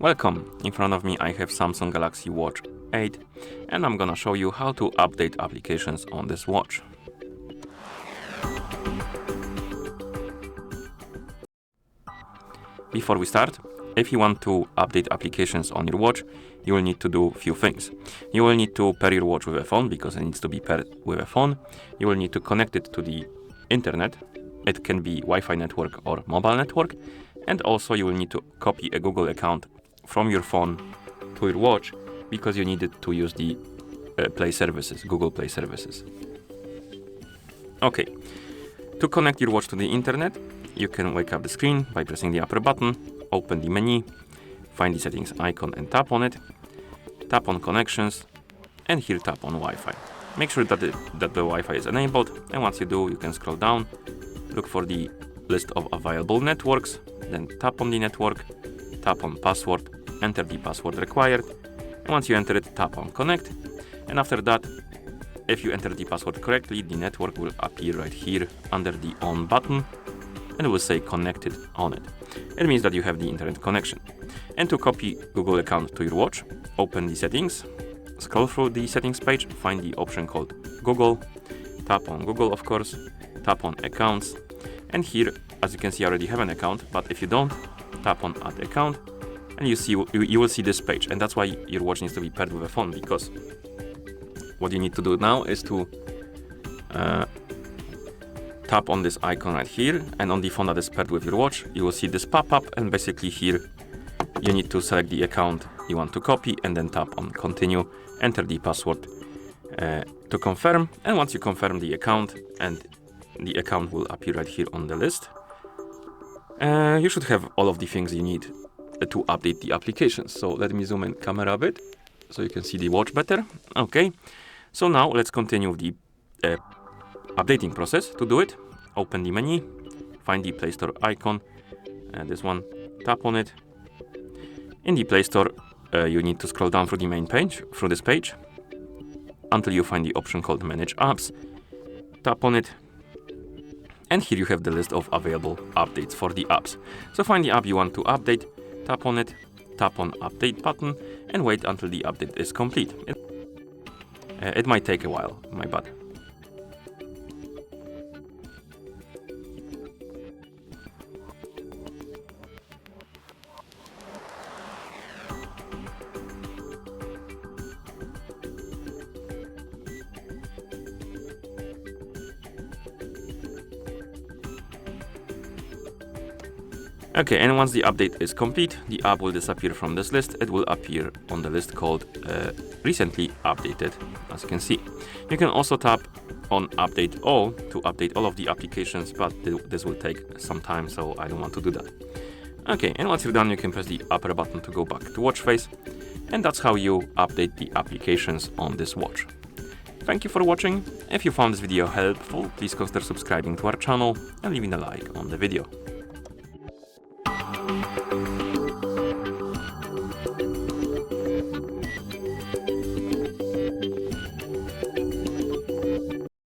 Welcome! In front of me I have Samsung Galaxy Watch 8 and I'm gonna show you how to update applications on this watch. Before we start, if you want to update applications on your watch, you will need to do a few things. You will need to pair your watch with a phone because it needs to be paired with a phone. You will need to connect it to the internet. It can be Wi-Fi network or mobile network. And also you will need to copy a Google account from your phone to your watch because you need it to use the Play services, Google Play services. Okay, to connect your watch to the internet, you can wake up the screen by pressing the upper button, open the menu, find the settings icon and tap on it, tap on connections, and here tap on Wi-Fi. Make sure that the Wi-Fi is enabled, and once you do, you can scroll down, look for the list of available networks, then tap on the network, tap on password, enter the password required, and once you enter it, tap on connect, and after that, if you enter the password correctly, the network will appear right here under the on button, and it will say connected on it. It means that you have the internet connection. And to copy Google account to your watch, open the settings, scroll through the settings page, find the option called Google, tap on Google of course, tap on accounts, and here, as you can see, I already have an account, but if you don't, tap on add account, and you will see this page, and that's why your watch needs to be paired with a phone, because what you need to do now is to tap on this icon right here, and on the phone that is paired with your watch, you will see this pop-up, and basically here you need to select the account you want to copy, and then tap on continue, enter the password to confirm, and once you confirm the account, and the account will appear right here on the list, you should have all of the things you need to update the applications. So let me zoom in camera a bit so you can see the watch better. Okay, so now let's continue with the updating process. To do it, open the menu, find the Play Store icon, this one, tap on it. In the Play Store, you need to scroll down through the main page, through this page, until you find the option called Manage Apps. Tap on it, and here you have the list of available updates for the apps. So find the app you want to update, tap on it, tap on Update button, and wait until the update is complete. It might take a while, my bad. Okay, and once the update is complete, the app will disappear from this list. It will appear on the list called recently updated, as you can see. You can also tap on Update All to update all of the applications, but this will take some time, so I don't want to do that. Okay, and once you're done, you can press the upper button to go back to watch face, and that's how you update the applications on this watch. Thank you for watching. If you found this video helpful, please consider subscribing to our channel and leaving a like on the video.